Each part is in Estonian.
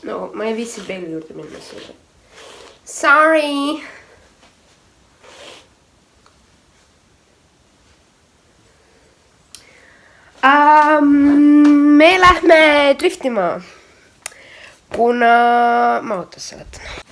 No, ma ei viitsi peegli juurde minna selle. Sorry! Me lähme driftima, kuna ma ootas seletan.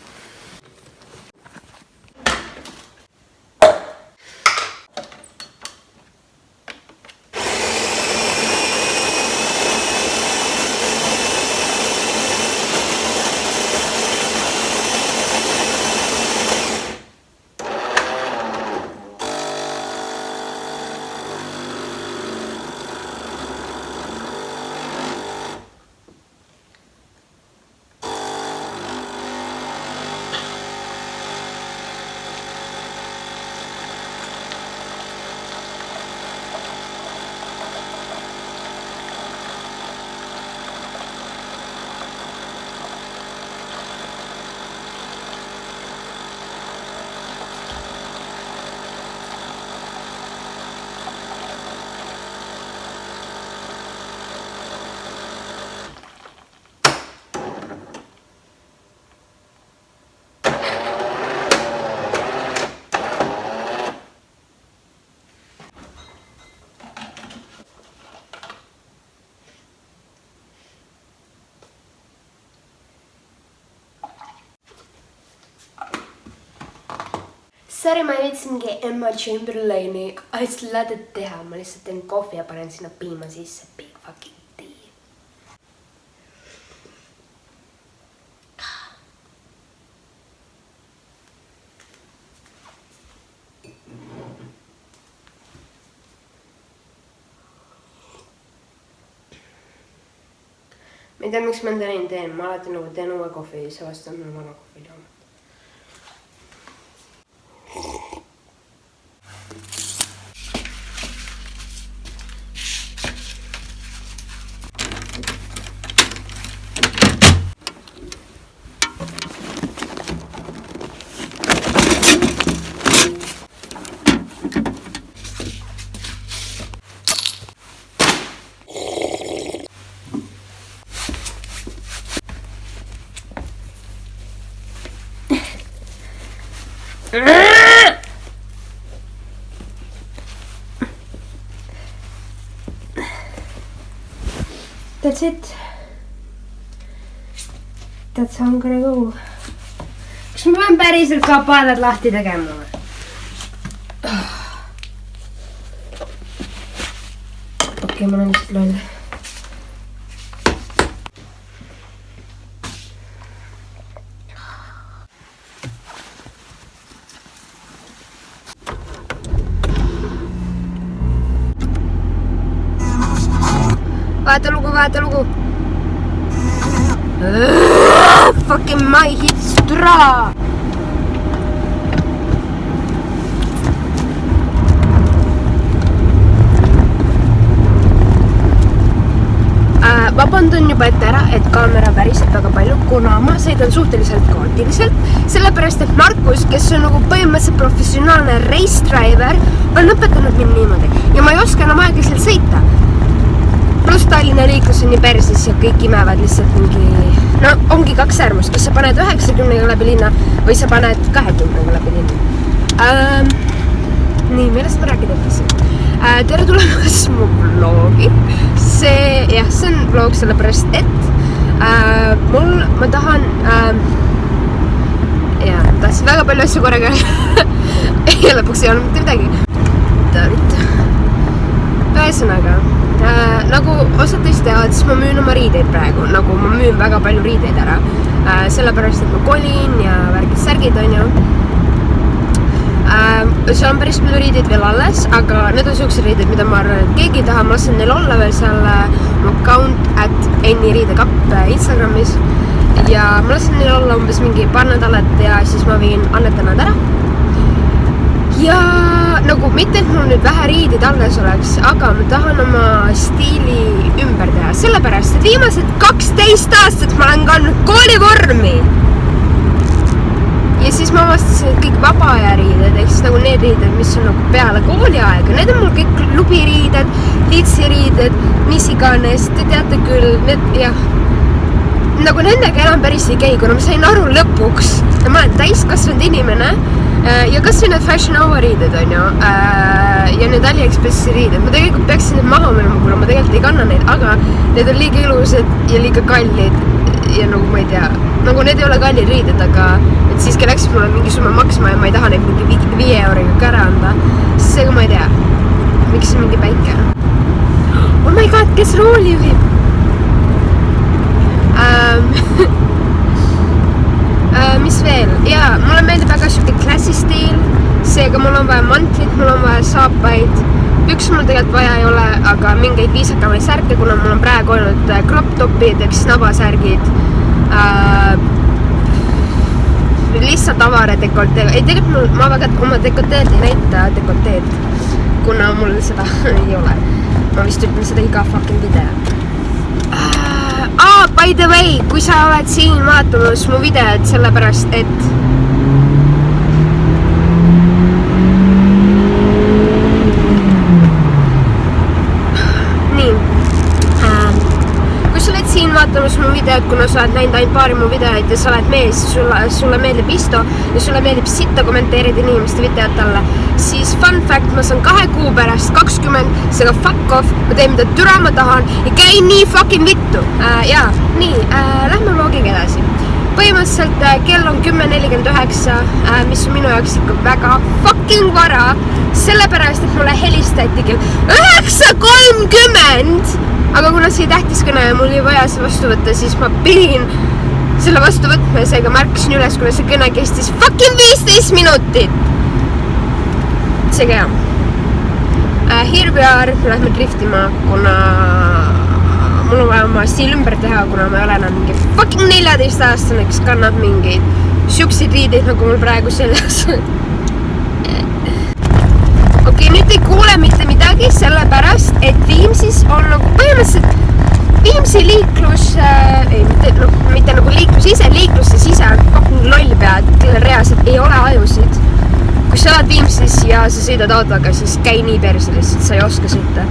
Sorry, ma ei viitsi mingi Emma Chamberlaini Ice Latte teha, ma lihtsalt teen kohvi ja panen sinna piima sisse. Big fucking tea. Ma ei tea, miks ma enda nii teen, ma alati nagu teen uue kohvi ja see vastab minu vana kohvi jaama. That's it. That's how I'm gonna go. Kas ma pean päriselt ka paadad lahti tegema või? Okei, ma olen lihtsalt loll. Vaata lugu. Fucking my hits tra. Vabandan juba ette ära, et kaamera väriseb väga palju, kuna ma sõidan suhteliselt kaootiliselt, sellepärast et Markus, kes on nagu põhimõtteliselt professionaalne race driver, on õpetanud mind niimoodi ja ma ei oska enam aeglaselt sõita. Plus Tallinna liiklus on nii persis ja kõik imevad lihtsalt mingi... No, ongi kaks äärmust, kas sa paned 90 läbi linna või sa paned 20 läbi linna. Nii, millest ma rääkida ütlesin? Tere tulemast mu vlogi. See on vlog sellepärast, et ma tahan... tahtsin väga palju asju korraga ja lõpuks ei olnud mitte midagi. Ühesõnaga, nagu osad teist teavad, siis ma müün oma riideid praegu, nagu ma müün väga palju riideid ära, sellepärast, et ma kolin ja värgid-särgid on ju. Seal on päris palju riideid veel alles, aga need on siuksed riideid, mida ma arvan, et keegi ei taha, ma lasen neil olla veel seal account @enniriidekapp Instagramis ja ma lasen neil olla umbes mingi paar nädalat ja siis ma viin annetan nad ära. Ja nagu mitte, et mul nüüd vähe riidid alles oleks, aga ma tahan oma stiili ümber teha, sellepärast, et viimased 12 aastat ma olen kandnud koolivormi. Ja siis ma avastasin, et kõik vaba aja riided, ehk siis nagu need riided, mis on nagu peale kooliaega, need on mul kõik lubiriided, litsiriided, mis iganes, te teate küll, need jah. nagu nendega enam päris ei käi, kuna ma sain aru lõpuks, et ma olen täiskasvanud inimene ja kas või need Fashion Hour riided on ju ja need AliExpressi riided, ma tegelikult peaksin need maha minema, kuna ma tegelikult ei kanna neid, aga need on liiga ilusad ja liiga kallid ja nagu ma ei tea, nagu need ei ole kallid riided, aga et siiski läks mulle mingi summa maksma ja ma ei taha neid mingi 5 euriga ka ära anda, seega ma ei tea, miks see mingi päike. Oh my god, kes rooli juhib? Mis veel? Jaa, mulle meeldib väga siuke klassi stiil, seega mul on vaja mantlit, mul on vaja saapaid, üks mul tegelikult vaja ei ole, aga mingeid viisakamaid särke, kuna mul on praegu olnud crop topid, eks nabasärgid, lihtsalt avare dekolteed, ei tegelikult ma väga oma dekolteed ei näita dekolteed, kuna mul seda ei ole, ma vist ütlen seda iga fucking video. By the way, kui sa oled siin vaatamas mu videot sellepärast, et nii kui sa oled siin vaatamas mu videot, kuna sa oled näinud ainult paari mu videoid ja sa oled mees, sulle meeldib isto ja sulle meeldib sitta kommenteerida inimeste videot alla, siis fun fact, ma saan 2 kuu pärast 20, seega fuck off, ma teen mida türa ma tahan ja käin nii fucking vittu. Jaa, nii, lähme vlogiga edasi. Põhimõtteliselt kell on 10:49, mis on minu jaoks ikka väga fucking vara, sellepärast, et mulle helistati kell 9:30, aga kuna see tähtis kõne ja mul oli vaja see vastu võtta, siis ma pidin selle vastu võtma ja seega märkasin üles, kuna see kõne kestis fucking 15 minutit. Seega jah, here we are, lähme driftima, kuna mul on vaja oma stiil ümber teha, kuna ma ei ole enam mingi fucking 14-aastane, kes kannab mingeid siukseid riideid, nagu mul praegu seljas. Okei, nüüd ei kuule mitte midagi, sellepärast, et Viimsis on nagu põhimõtteliselt Viimsi liiklus, mitte nagu liiklus ise, liikluses ise on fucking lollpead, kellel reaalselt ei ole ajusid. Kui sa oled Viimsis ja sa sõidad autoga, siis käi nii perse lihtsalt, sa ei oska sõita.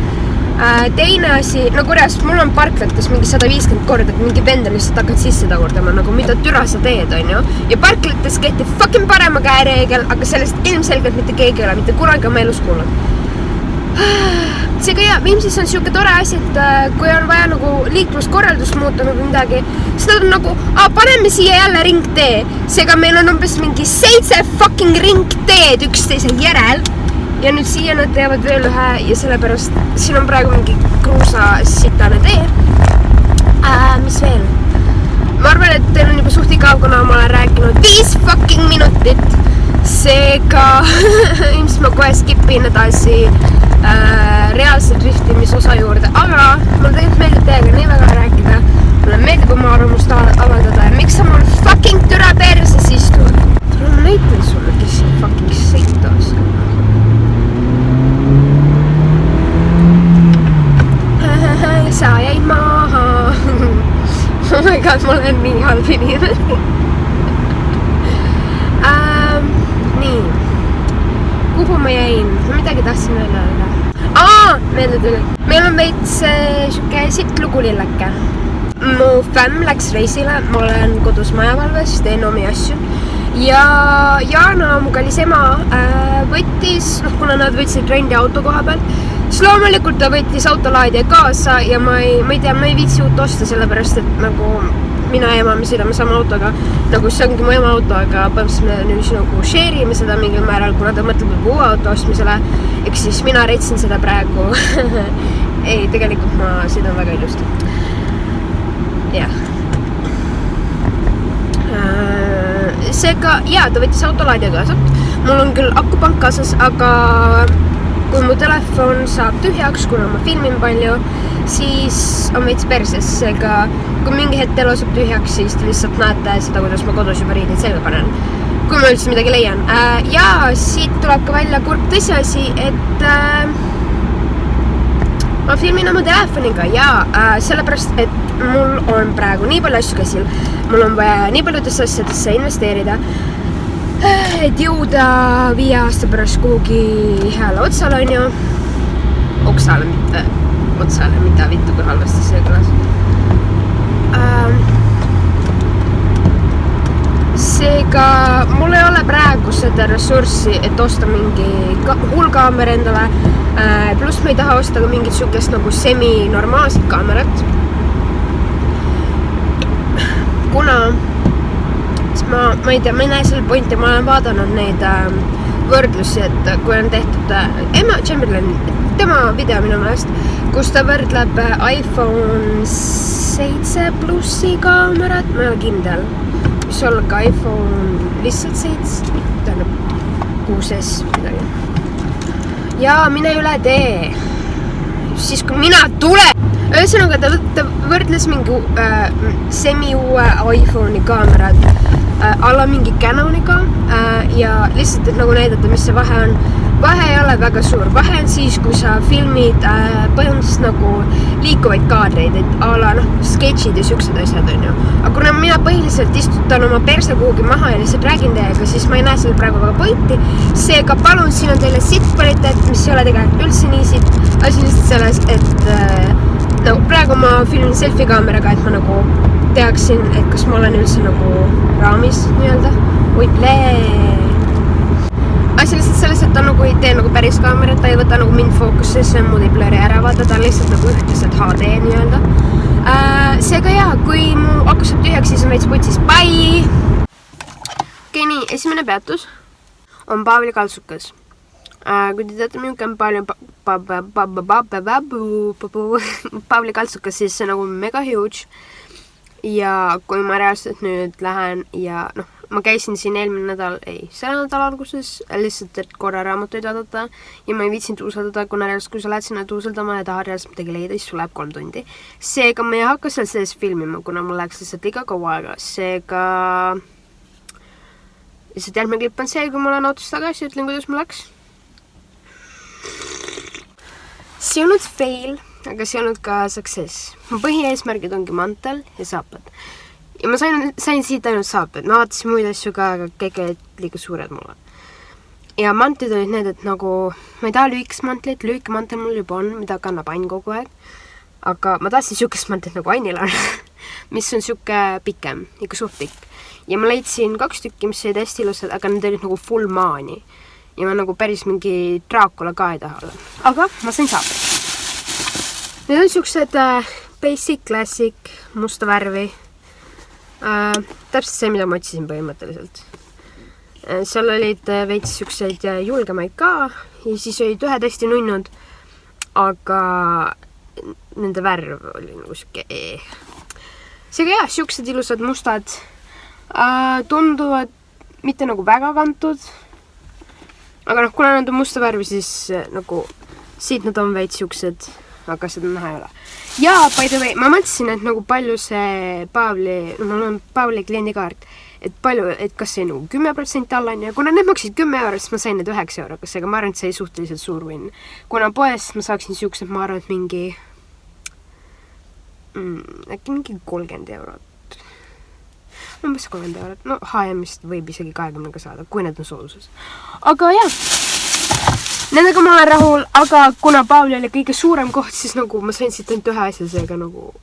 Teine asi, nagu reaalselt mul on parklates mingi 150 korda, et mingi vend lihtsalt hakkad sisse tagurdama, nagu mida türa sa teed, on ju. Ja parklates kehtib fucking parema käereegel, aga sellest ilmselgelt mitte keegi ei ole, mitte kunagi oma elus kuulnud. Seega jah, Viimsis on siuke tore asi, et kui on vaja nagu liikluskorraldust muuta või midagi, siis nad on nagu, paneme siia jälle ringtee. Seega meil on umbes mingi 7 fucking ringteed üksteise järel. Ja nüüd siia nad teevad veel ühe ja sellepärast siin on praegu mingi kruusa sitane tee. Mis veel? Ma arvan, et teil on juba suht igav, kuna ma olen rääkinud 5 fucking minutit. Seega ilmselt ma kohe skipin edasi reaalse driftimise juurde, aga mulle tegelikult meeldib teiega nii väga rääkida. Mulle meeldib oma arvamust avaldada ja miks sa mul fucking türa perses istud? Ma näitan sulle, kes siin fucking sõita oskab. Sa jäid maha. Oh my god, ma olen nii halb inimene. Nii. Kuhu ma jäin? Ma midagi tahtsin veel öelda. Meelde tuli. Meil on veits siuke sitt lugulilleke. Mu fämm läks reisile, ma olen kodus majavalves, teen omi asju. Ja Jaana, mu kallis ema, võttis, kuna nad võtsid rendi auto koha peal, siis loomulikult ta võttis autolaadija kaasa ja ma ei tea, ma ei viitsi uut osta, sellepärast, et nagu mina ja ema me sõidame sama autoga, nagu see ongi mu ema auto, aga põhimõtteliselt me nüüd nagu share'ime seda mingil määral, kuna ta mõtleb uue auto ostmisele, eks siis mina reitsin seda praegu. Ei, tegelikult ma sõidan väga ilusti. Jah. Seega, jaa, ta võttis autolaadija kaasa. Mul on küll akupank kaasas, aga kui mu telefon saab tühjaks, kuna ma filmin palju, siis on veits perses. Seega, kui mingi hetk telo saab tühjaks, siis te lihtsalt näete seda, kuidas ma kodus juba riidid selga panen. Kui ma üldse midagi leian. Ja siit tuleb ka välja kurb tõsiasi, et ma filmin oma telefoniga ja sellepärast, et mul on praegu nii palju asju käsil. Mul on vaja nii paljudesse asjadesse investeerida, et jõuda 5 aasta pärast kuhugi heale otsale, on ju. Oksale, mitte otsale, mida vittu kui halvasti see kõlas. seega mul ei ole praegu seda ressurssi, et osta mingi hullkaamera endale, pluss ma ei taha osta ka mingit sukest nagu semi-normaalset kaamerat, kuna ma ei tea, ma ei näe selle pointi, ma olen vaadanud neid võrdlusi, et kui on tehtud Emma Chamberlain, tema video minu meelest, kus ta võrdleb iPhone 7 plussi kaamerat, ma ei ole kindel, mis olla ka iPhone lihtsalt 7, tähendab 6S midagi. Ja mine üle tee, siis kui mina tulen. Ühesõnaga, ta võrdles mingi semi-uue iPhone'i kaamerad alla mingi Canoniga ja lihtsalt, et nagu näidata, mis see vahe on. Vahe ei ole väga suur. Vahe on siis, kui sa filmid põhimõtteliselt nagu liikuvaid kaadreid, et a la sketšid ja siuksed asjad on ju. Aga kuna mina põhiliselt istutan oma perse kuhugi maha ja lihtsalt räägin teiega, siis ma ei näe selle praegu väga pointi. Seega palun, siin on teile sitt kvaliteet, mis ei ole tegelikult üldse nii sitt. Asi lihtsalt selles, et praegu ma filmin selfie kaameraga, et ma nagu teaksin, et kas ma olen üldse nagu raamis nii-öelda. Oi plee! Asi lihtsalt selles, et ta nagu ei tee nagu päris kaamerat, ta ei võta nagu mind fookusesse, muud ei blööri ära vaata, ta on lihtsalt nagu ühtlaselt HD nii-öelda. Seega jah, kui mu aku saab tühjaks, siis on veits putsis. Bye! Okei, nii, esimene peatus on Paavli kaltsukas. Kui te teate, milline on Paavli kaltsukas, siis see nagu mega huge. Ja kui ma reaalselt nüüd lähen ja ma käisin siin eelmine nädal, selle nädal alguses, lihtsalt, et korra raamatuid vaadata ja ma ei viitsinud tuusaldada, kuna reaalselt, kui sa lähed sinna tuusaldama ja tahad reaalselt midagi leida, siis sul läheb 3 tundi. Seega ma ei hakka seal sees filmima, kuna mul läks lihtsalt liiga kaua aega. Seega lihtsalt järgmine klipp on see, kui ma olen autos tagasi, ütlen, kuidas mul läks. See on nüüd fail, aga see on nüüd ka success. Mu põhieesmärgid ongi mantel ja saapad. Ja ma sain siit ainult saapad. Ma vaatasin muid asju ka, aga kõik olid liiga suured mulle. Ja mantlid olid need, et nagu, ma ei taha lühikesmantlit, lühikemantel mul juba on, mida kannab Ain kogu aeg. Aga ma tahtsin siukest mantlit nagu Ainil on, mis on siuke pikem, ikka suht pikk. Ja ma leidsin 2 tükki, mis olid hästi ilusad, aga need olid nagu full maani. Ja ma nagu päris mingi Dracula ka ei taha olla. Aga ma sain saapad. Need on siuksed basic, classic, musta värvi. Täpselt see, mida ma otsisin põhimõtteliselt. Seal olid veits siukseid julgemaid ka ja siis olid ühed hästi nunnud, aga nende värv oli nagu siuke Seega jah, siuksed ilusad mustad tunduvad mitte nagu väga kantud, aga kuna nad on musta värvi, siis nagu siit nad on veits siuksed, aga seda näha ei ole. Ja, by the way, ma mõtlesin, et nagu palju see Paavli, mul on Paavli kliendikaart, et palju, et kas see nagu 10% alla on ja kuna need maksid 10 €, siis ma sain need 9 €, seega ma arvan, et see ei suhteliselt suur win. Kuna poest ma saaksin siuksed, ma arvan, et mingi äkki mingi 30 €. Umbes 30 €. No H&M-ist võib isegi 20 saada, kui need on sooluses. Aga jah, nendega ma olen rahul, aga kuna Paavli oli kõige suurem koht, siis nagu ma sain siit ainult ühe asja, seega nagu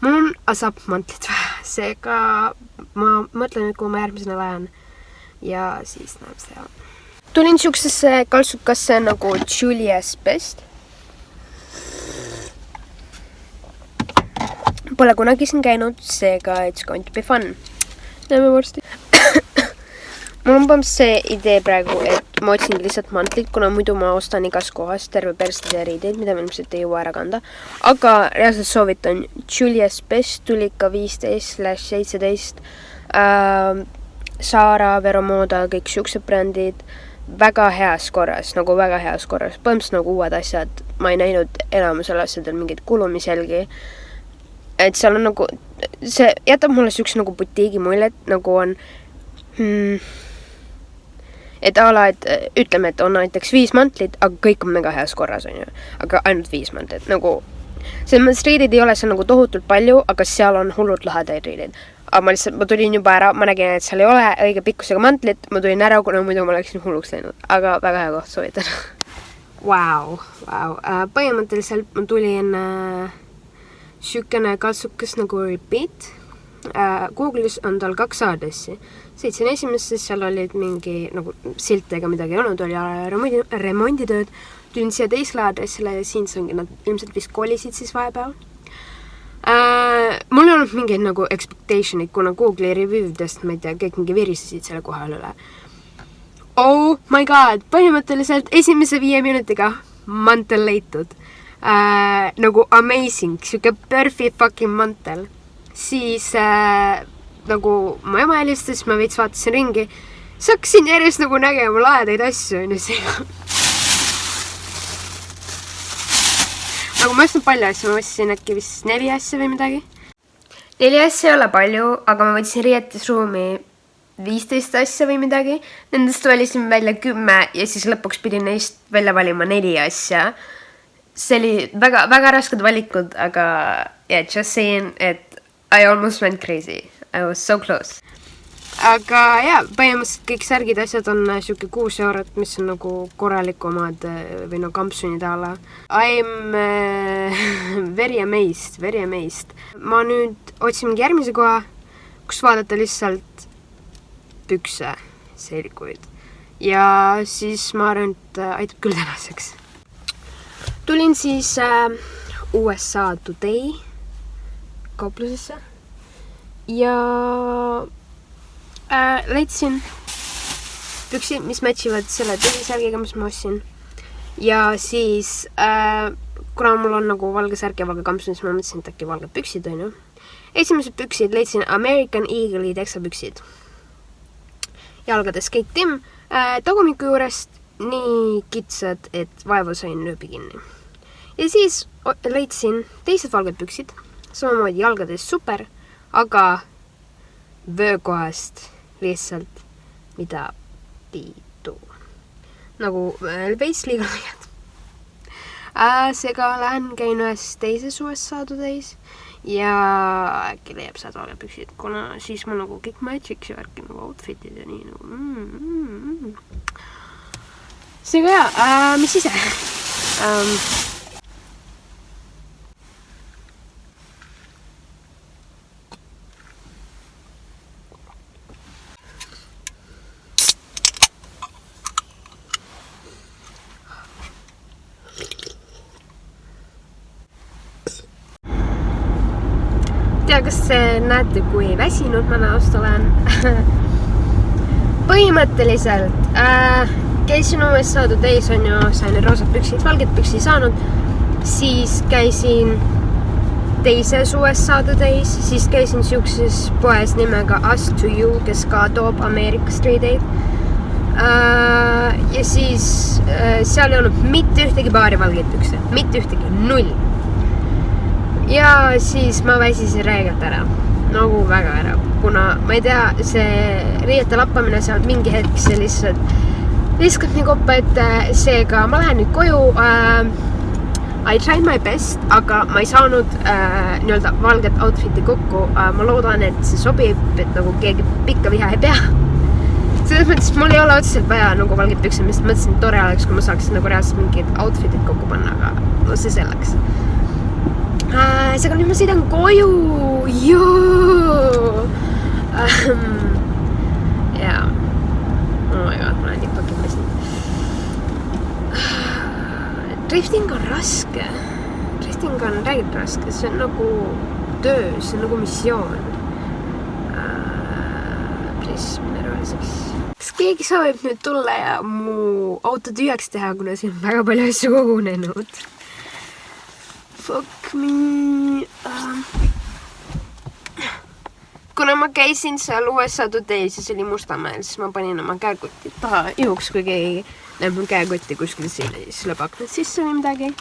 mul on asap mantlit vähe, seega ma mõtlen nüüd, kui ma järgmisena lähen ja siis näeb seda. Tulin siuksesse kaltsukasse nagu Julia's Best. Pole kunagi siin käinud, seega it's going to be fun. Näeme varsti. Mul on see idee praegu, et ma otsingi lihtsalt mantlit, kuna muidu ma ostan igas kohas terve perstide riideid, mida ma ilmselt ei jõua ära kanda. Aga reaalselt soovitan Julia's Best, tuli ka 15/17, Zara, Veromoda, kõik siuksed brändid, väga heas korras, nagu väga heas korras. Põhimõtteliselt nagu uued asjad, ma ei näinud enamusel asjadel mingid kulumiselgi. Et seal on nagu, see jätab mulle siukse nagu butiigi muljet, nagu on et ala, et ütleme, et on näiteks 5 mantlit, aga kõik on mega heas korras, on ju. Aga ainult 5 mantlit, nagu selles mõttes riidid ei ole seal nagu tohutult palju, aga seal on hullult lahedad riidid. Aga ma tulin juba ära, ma nägin, et seal ei ole õige pikkusega mantlit, ma tulin ära, kuna muidu ma oleksin hulluks läinud. Aga väga hea koht, soovitan. Wow. Põhimõtteliselt ma tulin siukene kaltsukas nagu Repeat. Google'is on tal 2 aadressi. Sõitsin esimesse, seal olid mingi nagu silte ega midagi ei olnud, oli remonditööd. Tulin siia teisele aadressile ja siin see ongi, nad ilmselt vist kolisid siis vahepeal. Mul ei olnud mingeid nagu expectationid, kuna Google'i review'dest, ma ei tea, kõik mingi virisesid selle kohal üle. Oh my god, põhimõtteliselt esimese 5 minutiga mantel leitud. Nagu amazing, siuke perfect fucking mantel. Siis nagu ma ema helistas, ma veits vaatasin ringi. Siis hakkasin järjest nagu nägema laedaid asju. Nagu ma ostsin palju asju, ma ostsin äkki vist 4 asja või midagi. 4 asja ei ole palju, aga ma võtsin riietusruumi 15 asja või midagi. Nendest valisin välja 10 ja siis lõpuks pidin neist välja valima 4 asja. See oli väga, väga rasked valikud, aga yeah, just saying, et I almost went crazy. I was so close. Aga jah, põhimõtteliselt kõik särgid asjad on siuke 6 eurot, mis on nagu korralikumad või no kampsunid ala. I'm very amazed, very amazed. Ma nüüd otsin mingi järgmise koha, kus vaadata lihtsalt pükse, selguid. Ja siis ma arvan, et aitab küll tänaseks. Tulin siis USA Today kauplusesse ja leidsin püksid, mis matchivad selle tühisärgiga, mis ma ostsin. Ja siis, kuna mul on nagu valge särg ja valge kampsun, siis ma mõtlesin, et äkki valged püksid on ju. Esimesed püksid leidsin American Eagle'i teksapüksid. Jalgades kõik timm, tagumiku juurest nii kitsad, et vaevu sain lööbi kinni. Ja siis leidsin teised valged püksid, samamoodi jalgades super, aga vöökohast lihtsalt mida piitu. Nagu veits liiga laiad. Seega lähen käin ühes teises USA Today's ja äkki leiab sealt valged püksid, kuna siis mul nagu kõik matchiks ja värki nagu outfitid ja nii nagu Seega jah, mis ise? Tea, kas näete, kui väsinud ma näost olen? Põhimõtteliselt käisin USA Today's on ju, sain roosad püksid, valged püksi saanud, siis käisin teises USA Today's, siis käisin siukses poes nimega Us to You, kes ka toob Ameerika Street-eid. Ja siis seal ei olnud mitte ühtegi paari valgeid pükse, mitte ühtegi, 0. Ja siis ma väsisin räigelt ära, nagu väga ära, kuna ma ei tea, see riiete lappamine seal mingi hetk see lihtsalt viskab nii koppa, et seega ma lähen nüüd koju. I tried my best, aga ma ei saanud nii-öelda valget outfiti kokku. Ma loodan, et see sobib, et nagu keegi pikka viha ei pea. Selles mõttes mul ei ole otseselt vaja nagu valget pükse, mis mõtlesin, et tore oleks, kui ma saaksin nagu reaalselt mingid outfitit kokku panna, aga no see selleks. Seega nüüd ma sõidan koju. Joo! Jaa. Oh my god, ma olen nii fucking väsinud. Drifting on raske. Drifting on räigelt raske. See on nagu töö, see on nagu missioon. Please, mine roheliseks. Kas keegi soovib nüüd tulla ja mu auto tühjaks teha, kuna siin on väga palju asju kogunenud? Fuck me. Kuna ma käisin seal USA Today's ja see oli Mustamäel, siis ma panin oma käekotti taha juhuks, kui keegi näeb mul käekotti kuskil siis lõbak need sisse või midagi.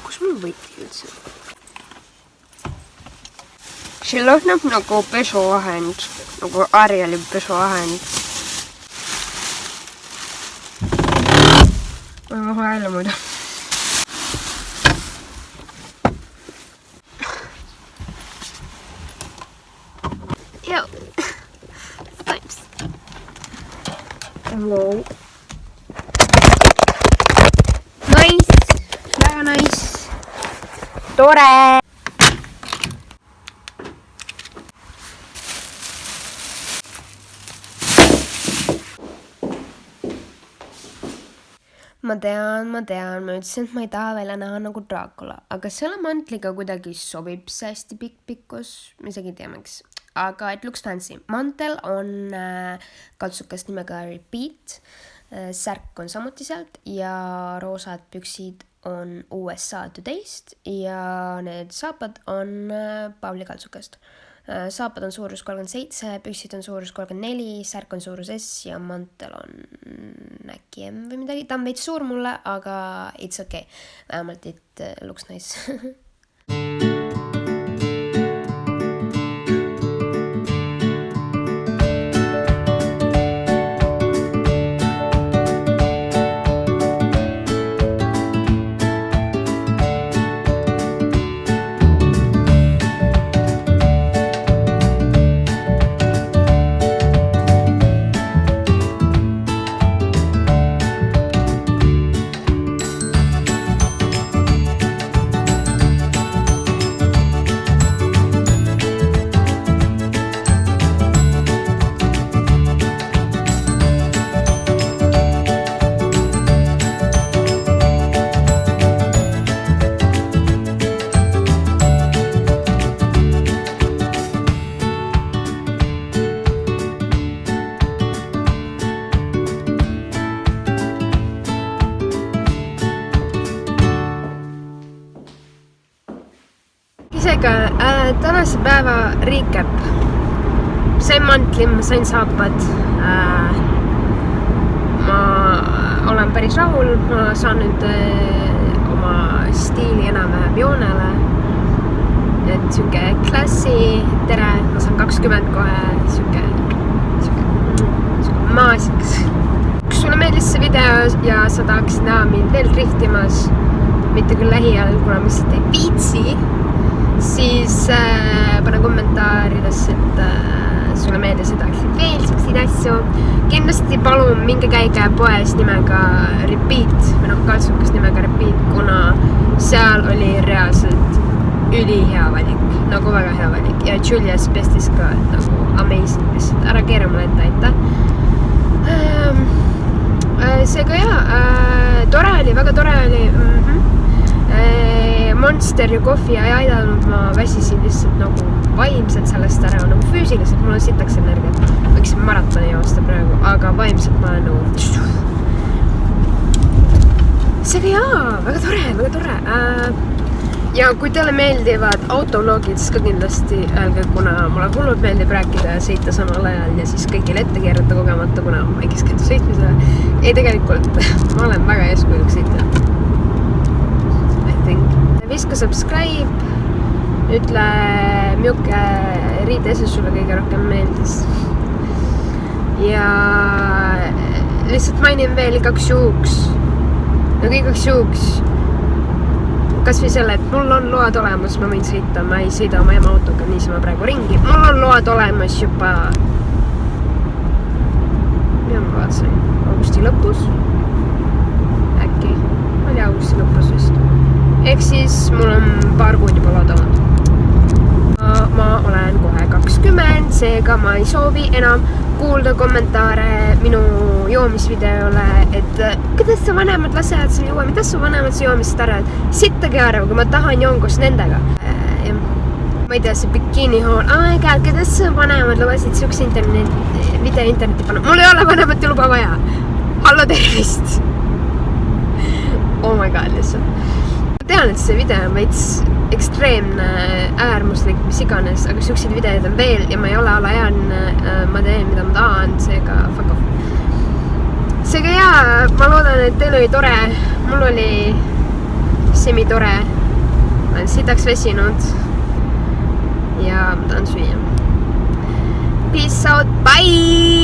Kus mul võiti üldse? See lõhnab nagu pesuvahend, nagu Arieli pesuvahend. Ma ei mahu hääle muidu. Yo, thanks. Wow. Nice, väga nice. Tore. ma tean, ma ütlesin, et ma ei taha välja näha nagu Dracula, aga selle mantliga kuidagi sobib see hästi pikkus, ma isegi ei tea miks, aga it looks fancy. Mantel on kaltsukas nimega Repeat, särk on samuti sealt ja roosad püksid on USA Today'st ja need saapad on Pauli kaltsukast. Saapad on suurus 37, püksid on suurus 34, särk on suurus S ja mantel on äkki M või midagi. Ta on veits suur mulle, aga it's okay. Vähemalt it looks nice. Isega tänase päeva recap. Sain mantli, ma sain saapad. Ma olen päris rahul, ma saan nüüd oma stiili enam-vähem joonele. Et siuke klassi, tere, ma saan 20 kohe, siuke maasiks. Kui sulle meeldis see video ja sa tahaksid näha mind veel driftimas, mitte küll lähiajal, kuna ma lihtsalt ei viitsi, siis pane kommentaaridesse, et sulle meeldis ja tahaksid veel selliseid asju. Kindlasti palun minge käige poes nimega Repeat või kaltsukas nimega Repeat, kuna seal oli reaalselt ülihea valik, nagu väga hea valik ja Julia's Bestis ka nagu amazing, lihtsalt ära keera mulle ette, seega tore oli, väga tore oli. Monster ja kohvi ei aidanud, ma väsisin lihtsalt nagu vaimselt sellest ära, nagu füüsiliselt mul on sitaks energiat, võiksin maratoni joosta praegu, aga vaimselt ma olen nagu seega väga tore. Ja kui teile meeldivad autovlogid, siis ka kindlasti öelge, kuna mulle hullult meeldib rääkida ja sõita samal ajal ja siis kõigile ette keerata kogemata, kuna ma ei keskendu sõitmisele. Ei, tegelikult ma olen väga eeskujulik sõitja. Viska subscribe, ütle, milline riideesu sulle kõige rohkem meeldis. Ja lihtsalt mainin veel igaks juhuks, kas või selle, et mul on load olemas, ma võin sõita, ma ei sõida oma ema autoga niisama praegu ringi. Mul on load olemas juba, mida ma vaatasin, augusti lõpus, äkki, oli augusti lõpus vist. Ehk siis mul on paar kuud juba lood olnud. Ma olen kohe 20, seega ma ei soovi enam kuulda kommentaare minu joomisvideole, et kuidas sa vanemad lasevad seal juua, mida su vanemad sa joomist arvad? Sittage arvu, kui ma tahan joon koos nendega. Ma ei tea, see bikini haul, kuidas sa vanemad lubasid siukse video interneti panna? Mul ei ole vanemat luba vaja. Hallo tervist! Oh my god, lihtsalt. Tean, et see video on veits ekstreemne, äärmuslik, mis iganes, aga siukseid videoid on veel ja ma ei ole alaealine, ma teen, mida ma tahan, seega fuck off. Seega ma loodan, et teil oli tore, mul oli semitore, ma olen sitaks vesinud ja ma tahan süüa. Peace out, bye!